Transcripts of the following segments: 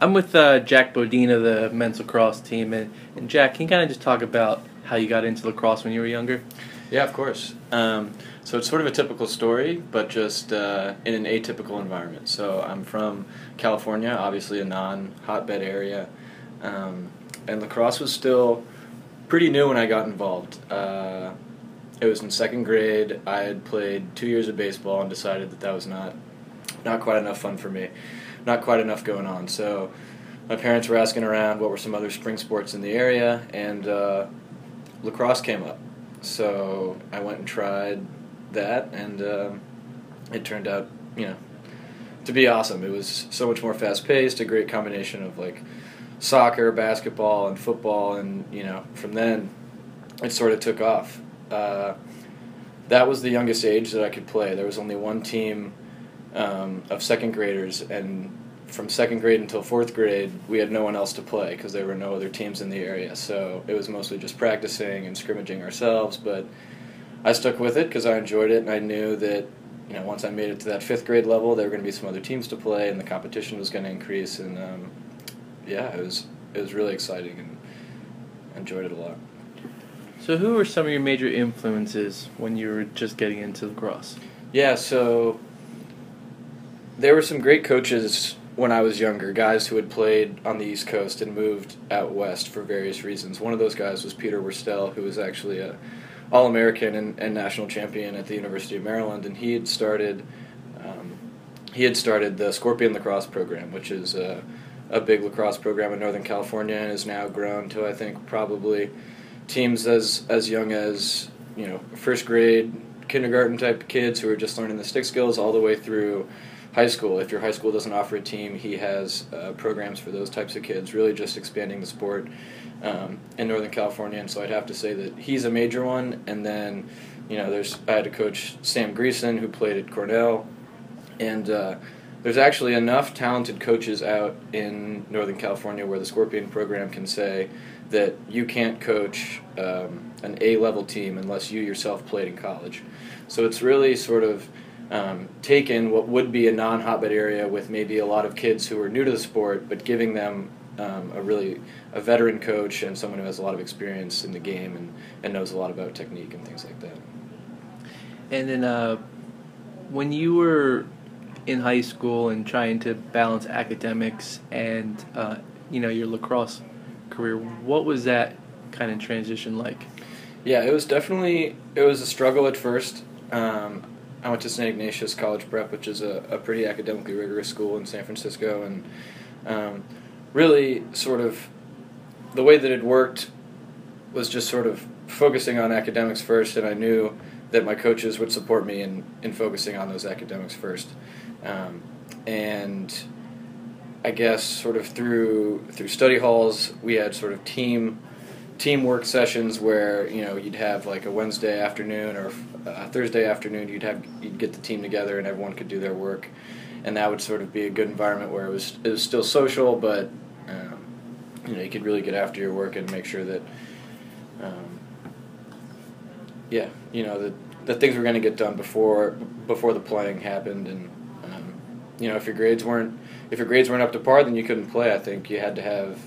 I'm with Jack Bodine of the men's lacrosse team, and Jack, can you kind of just talk about how you got into lacrosse when you were younger? Yeah, of course. So it's sort of a typical story, but just in an atypical environment. So I'm from California, obviously a non-hotbed area, and lacrosse was still pretty new when I got involved. It was in second grade. I had played 2 years of baseball and decided that was not quite enough fun for me, not quite enough going on. So my parents were asking around what were some other spring sports in the area, and lacrosse came up. So I went and tried that, and it turned out, to be awesome. It was so much more fast-paced, a great combination of like soccer, basketball, and football, and from then it sort of took off. That was the youngest age that I could play. There was only one team of second graders, and from second grade until fourth grade, we had no one else to play because there were no other teams in the area. So it was mostly just practicing and scrimmaging ourselves. But I stuck with it because I enjoyed it, and I knew that once I made it to that fifth grade level, there were going to be some other teams to play, and the competition was going to increase. And it was really exciting, and I enjoyed it a lot. So who were some of your major influences when you were just getting into lacrosse? Yeah, so there were some great coaches when I was younger, guys who had played on the East Coast and moved out west for various reasons. One of those guys was Peter Worstel, who was actually a All-American and national champion at the University of Maryland, and he had started the Scorpion Lacrosse program, which is a big lacrosse program in Northern California, and has now grown to, I think, probably teams as young as first grade, kindergarten type kids who are just learning the stick skills, all the way through high school. If your high school doesn't offer a team, he has programs for those types of kids, really just expanding the sport in Northern California. And so I'd have to say that he's a major one. And then, I had a coach, Sam Greason, who played at Cornell. And there's actually enough talented coaches out in Northern California where the Scorpion program can say that you can't coach an A-level team unless you yourself played in college. So it's really sort of taken what would be a non-hotbed area with maybe a lot of kids who are new to the sport, but giving them a veteran coach and someone who has a lot of experience in the game and knows a lot about technique and things like that. And then when you were in high school and trying to balance academics and your lacrosse career, what was that kind of transition like? Yeah, it was a struggle at first. I went to St. Ignatius College Prep, which is a pretty academically rigorous school in San Francisco, and really sort of the way that it worked was just sort of focusing on academics first, and I knew that my coaches would support me in focusing on those academics first. And I guess sort of through study halls, we had sort of teamwork sessions where you'd have like a Wednesday afternoon or a Thursday afternoon, you'd get the team together and everyone could do their work, and that would sort of be a good environment where it was still social, but you could really get after your work and make sure that that things were going to get done before the playing happened. And if your grades weren't up to par, then you couldn't play. I think you had to have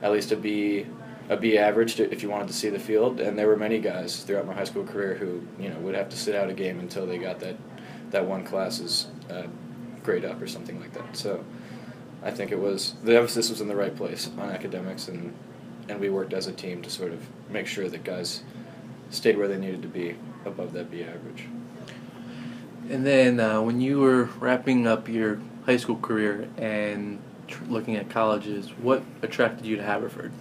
at least a B average if you wanted to see the field, and there were many guys throughout my high school career who would have to sit out a game until they got that one class's grade up or something like that. So I think the emphasis was in the right place on academics, and we worked as a team to sort of make sure that guys stayed where they needed to be above that B average. And then when you were wrapping up your high school career and looking at colleges, what attracted you to Haverford?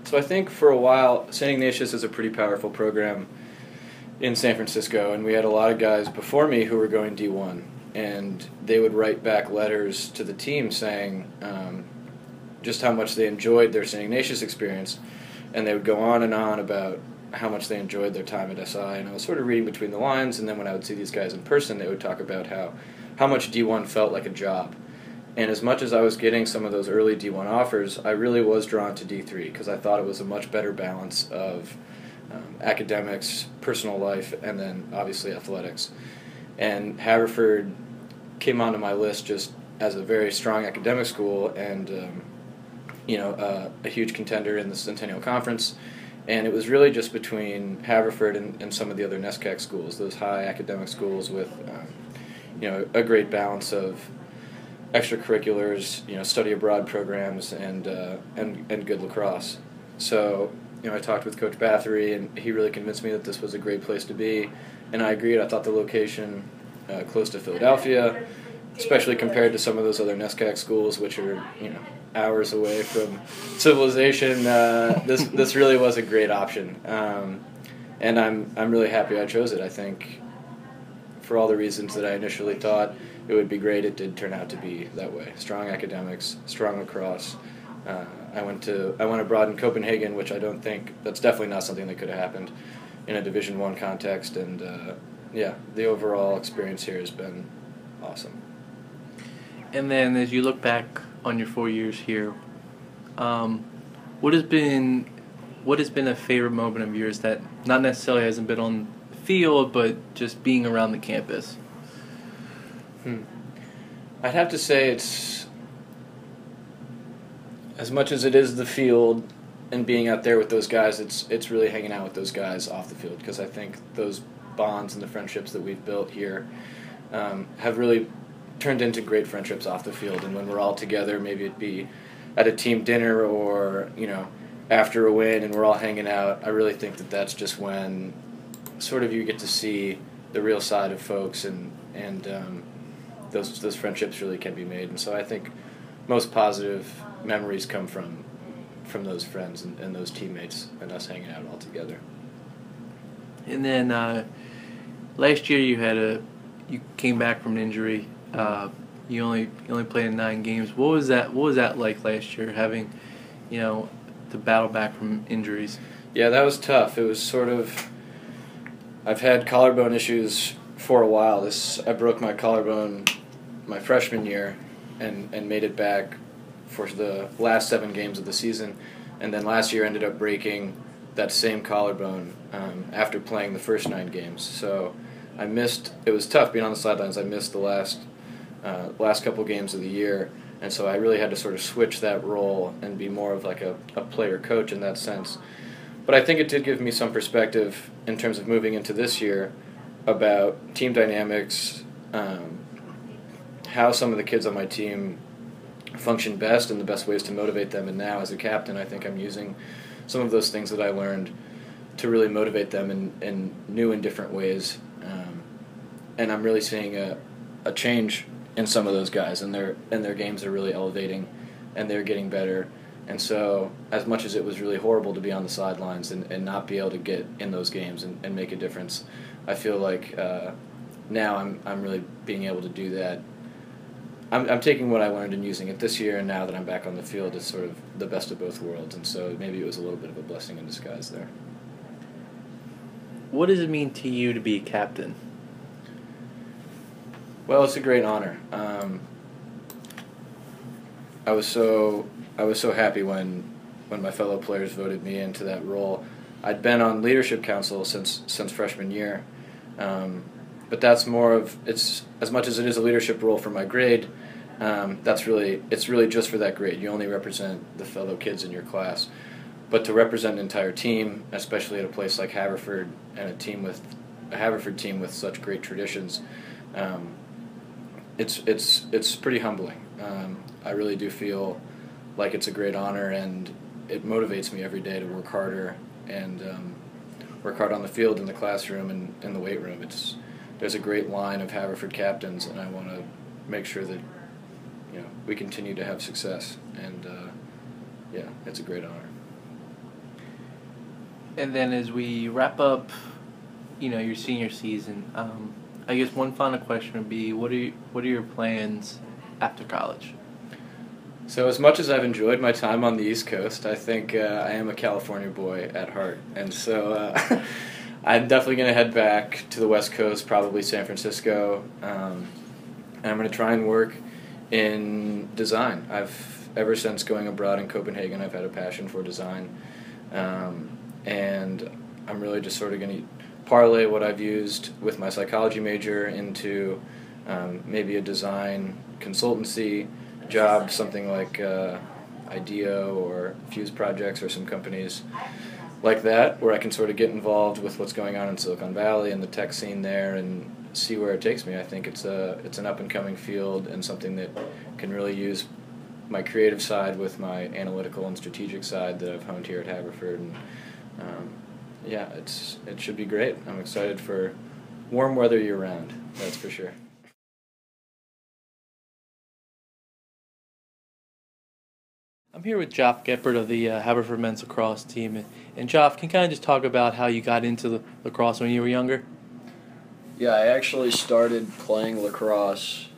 So I think for a while, St. Ignatius is a pretty powerful program in San Francisco, and we had a lot of guys before me who were going D1, and they would write back letters to the team saying just how much they enjoyed their St. Ignatius experience, and they would go on and on about how much they enjoyed their time at SI, and I was sort of reading between the lines, and then when I would see these guys in person, they would talk about how much D1 felt like a job. And as much as I was getting some of those early D1 offers, I really was drawn to D3 because I thought it was a much better balance of academics, personal life, and then obviously athletics. And Haverford came onto my list just as a very strong academic school, and a huge contender in the Centennial Conference. And it was really just between Haverford and some of the other NESCAC schools, those high academic schools with, a great balance of extracurriculars, study abroad programs, and good lacrosse. So, I talked with Coach Bathory, and he really convinced me that this was a great place to be, and I agreed. I thought the location, close to Philadelphia, especially compared to some of those other NESCAC schools, which are, hours away from civilization, this really was a great option, and I'm really happy I chose it. I think for all the reasons that I initially thought it would be great, it did turn out to be that way. Strong academics, strong lacrosse. I went abroad in Copenhagen, which that's definitely not something that could have happened in a Division I context, and the overall experience here has been awesome. And then as you look back on your 4 years here, what has been a favorite moment of yours that not necessarily hasn't been on the field, but just being around the campus? I'd have to say it's, as much as it is the field and being out there with those guys, it's really hanging out with those guys off the field, because I think those bonds and the friendships that we've built here have really turned into great friendships off the field. And when we're all together, maybe it be at a team dinner or after a win and we're all hanging out, I really think that that's just when sort of you get to see the real side of folks, and those friendships really can be made. And so I think most positive memories come from those friends and those teammates and us hanging out all together. And then last year you came back from an injury. You only played in 9 games. What was that like last year, having to battle back from injuries? Yeah, that was tough. It was sort of, I've had collarbone issues for a while. I broke my collarbone my freshman year and made it back for the last 7 games of the season, and then last year ended up breaking that same collarbone after playing the first 9 games. So I missed. It was tough being on the sidelines. I missed the last couple games of the year, and so I really had to sort of switch that role and be more of like a player coach in that sense. But I think it did give me some perspective in terms of moving into this year about team dynamics, how some of the kids on my team function best and the best ways to motivate them. And now as a captain, I think I'm using some of those things that I learned to really motivate them in new and different ways. And I'm really seeing a change in some of those guys, and their games are really elevating, and they're getting better. And so as much as it was really horrible to be on the sidelines and not be able to get in those games and make a difference, I feel like now I'm really being able to do that. I'm taking what I learned and using it this year, and now that I'm back on the field, it's sort of the best of both worlds, and so maybe it was a little bit of a blessing in disguise there. What does it mean to you to be a captain? Well, it's a great honor. I was so happy when my fellow players voted me into that role. I'd been on leadership council since freshman year, but that's more of, it's as much as it is a leadership role for my grade. It's really just for that grade. You only represent the fellow kids in your class, but to represent an entire team, especially at a place like Haverford and a Haverford team with such great traditions, it's pretty humbling. I really do feel like it's a great honor, and it motivates me every day to work harder and work hard on the field, in the classroom, and in the weight room. There's a great line of Haverford captains, and I want to make sure that we continue to have success. And it's a great honor. And then as we wrap up, your senior season, I guess one final question would be, what are your plans after college? So as much as I've enjoyed my time on the East Coast, I think I am a California boy at heart. And so I'm definitely going to head back to the West Coast, probably San Francisco. And I'm going to try and work in design. Ever since going abroad in Copenhagen, I've had a passion for design. And I'm really just sort of going to parlay what I've used with my psychology major into maybe a design consultancy job, something like a IDEO or Fuse projects or some companies like that, where I can sort of get involved with what's going on in Silicon Valley and the tech scene there and see where it takes me. I think it's an up-and-coming field and something that can really use my creative side with my analytical and strategic side that I've honed here at Haverford. And yeah, it should be great. I'm excited for warm weather year-round, that's for sure. I'm here with Geoff Geppert of the Haverford men's lacrosse team. And Geoff, can you kind of just talk about how you got into the lacrosse when you were younger? Yeah, I actually started playing lacrosse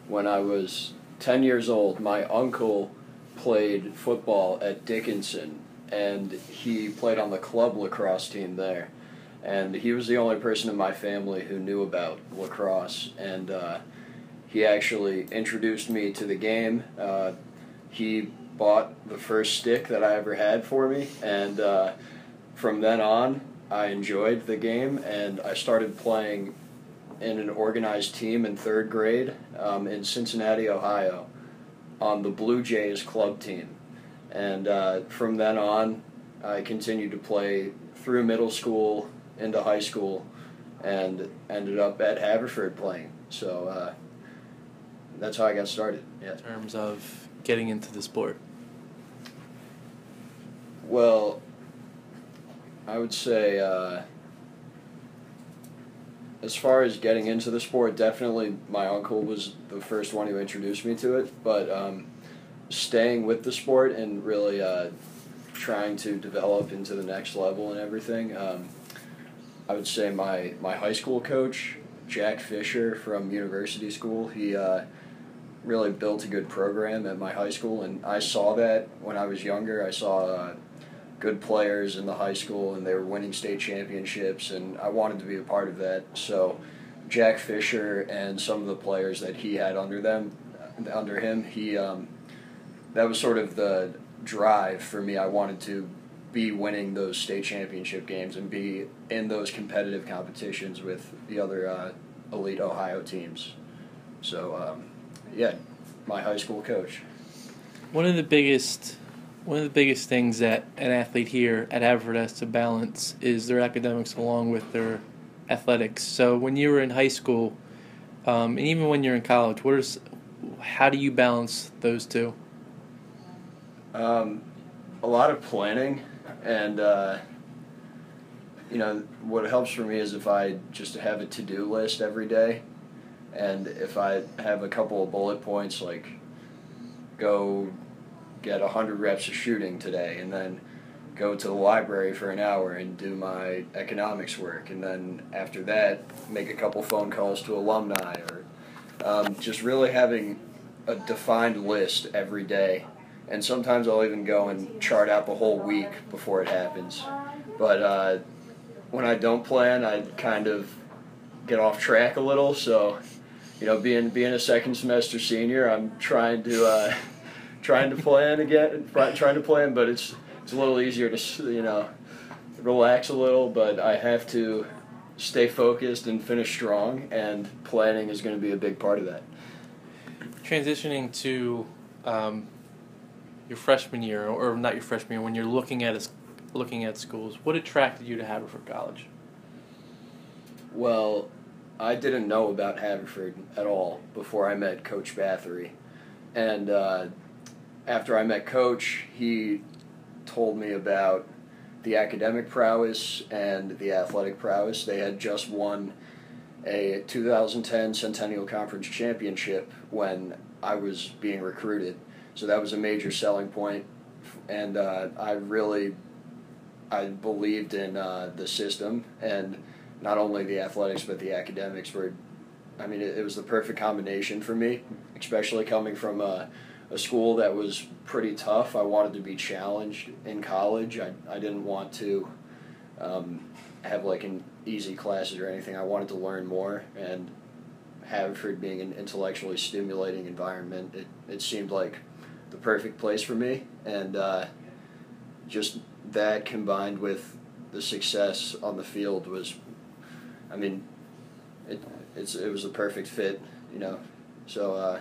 when I was 10 years old. My uncle played football at Dickinson, and he played on the club lacrosse team there. And he was the only person in my family who knew about lacrosse, and he actually introduced me to the game. He bought the first stick that I ever had for me, and from then on I enjoyed the game, and I started playing in an organized team in 3rd grade in Cincinnati, Ohio, on the Blue Jays club team. And from then on I continued to play through middle school into high school and ended up at Haverford playing. So that's how I got started. Yeah. In terms of getting into the sport? Well, I would say as far as getting into the sport, definitely my uncle was the first one who introduced me to it, but staying with the sport and really trying to develop into the next level and everything, I would say my high school coach, Jack Fisher from University School, he really built a good program at my high school, and I saw that when I was younger. I saw good players in the high school, and they were winning state championships, and I wanted to be a part of that. So Jack Fisher and some of the players that he had under him, that was sort of the drive for me. I wanted to be winning those state championship games and be in those competitive competitions with the other elite Ohio teams. So yeah, my high school coach. One of the biggest things that an athlete here at Haverford has to balance is their academics along with their athletics. So when you were in high school, and even when you're in college, how do you balance those two? A lot of planning, and what helps for me is if I just have a to-do list every day, and if I have a couple of bullet points like go get 100 reps of shooting today, and then go to the library for an hour and do my economics work, and then after that make a couple phone calls to alumni, or just really having a defined list every day. And sometimes I'll even go and chart out the whole week before it happens. But when I don't plan, I kind of get off track a little. So, being a second semester senior, I'm trying to plan again, trying to plan, but it's a little easier to relax a little. But I have to stay focused and finish strong, and planning is going to be a big part of that. Transitioning to your freshman year, or not your freshman year, when you're looking at schools, what attracted you to Haverford College? Well, I didn't know about Haverford at all before I met Coach Bathory, and after I met Coach, he told me about the academic prowess and the athletic prowess. They had just won a 2010 Centennial Conference Championship when I was being recruited. So that was a major selling point, and I believed in the system, and not only the athletics but the academics were. It was the perfect combination for me, especially coming from a school that was pretty tough. I wanted to be challenged in college. I didn't want to have an easy classes or anything. I wanted to learn more, and Haverford being an intellectually stimulating environment, it seemed like the perfect place for me, and just that combined with the success on the field was, it was a perfect fit, So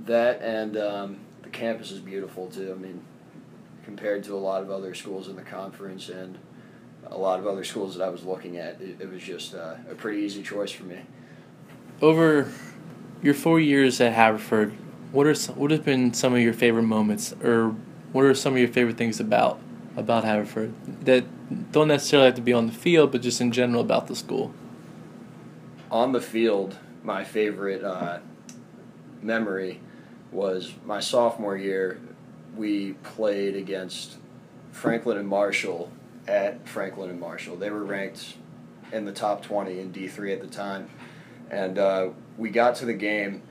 that and the campus is beautiful too. I mean, compared to a lot of other schools in the conference and a lot of other schools that I was looking at, it was just a pretty easy choice for me. Over your 4 years at Haverford, what have been some of your favorite moments, or what are some of your favorite things about Haverford that don't necessarily have to be on the field, but just in general about the school? On the field, my favorite memory was my sophomore year. We played against Franklin and Marshall at Franklin and Marshall. They were ranked in the top 20 in D3 at the time. And we got to the game,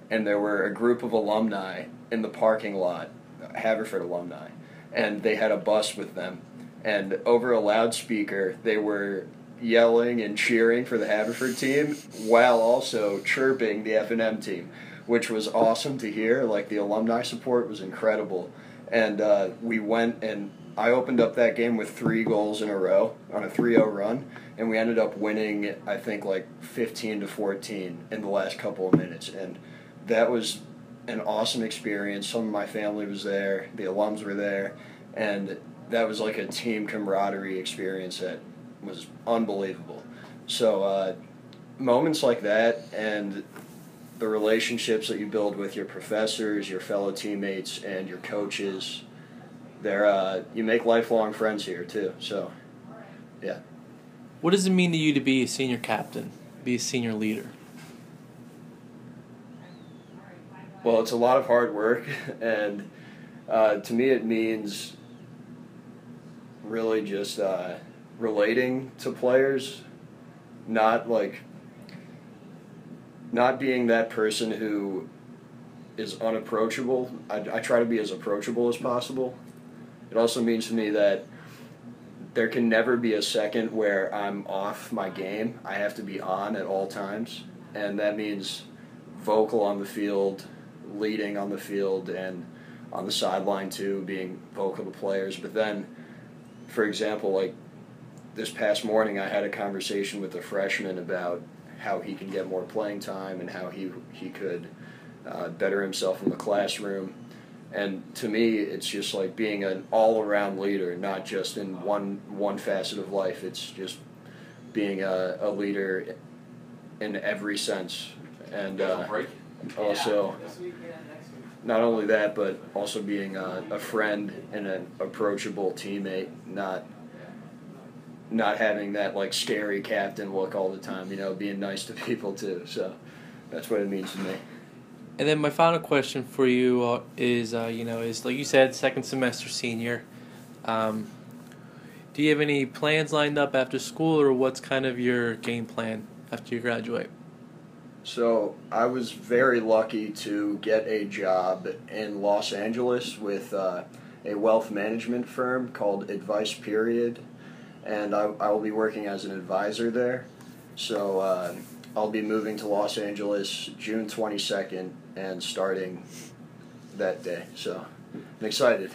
and there were a group of alumni in the parking lot, Haverford alumni, and they had a bus with them. And over a loudspeaker, they were yelling and cheering for the Haverford team while also chirping the F&M team, which was awesome to hear. Like, the alumni support was incredible. And we went, and I opened up that game with 3 goals in a row on a 3-0 run, and we ended up winning, I think, like 15-14 in the last couple of minutes. And that was an awesome experience. Some of my family was there, the alums were there, and that was like a team camaraderie experience that was unbelievable. So moments like that and the relationships that you build with your professors, your fellow teammates, and your coaches, you make lifelong friends here too. So, yeah. What does it mean to you to be a senior captain, be a senior leader? Well, it's a lot of hard work, and to me it means really just relating to players, not being that person who is unapproachable. I try to be as approachable as possible. It also means to me that there can never be a second where I'm off my game. I have to be on at all times, and that means vocal on the field, leading on the field, and on the sideline too, being vocal to players. But then, for example, like this past morning, I had a conversation with a freshman about how he can get more playing time and how he could better himself in the classroom. And to me, it's just like being an all-around leader, not just in one facet of life. It's just being a leader in every sense. And also, not only that, but also being a friend and an approachable teammate, not having that like scary captain look all the time, being nice to people too. So that's what it means to me. And then my final question for you is like you said, second semester senior. Do you have any plans lined up after school, or what's kind of your game plan after you graduate? So I was very lucky to get a job in Los Angeles with a wealth management firm called Advice Period, and I will be working as an advisor there. So I'll be moving to Los Angeles June 22nd and starting that day. So I'm excited.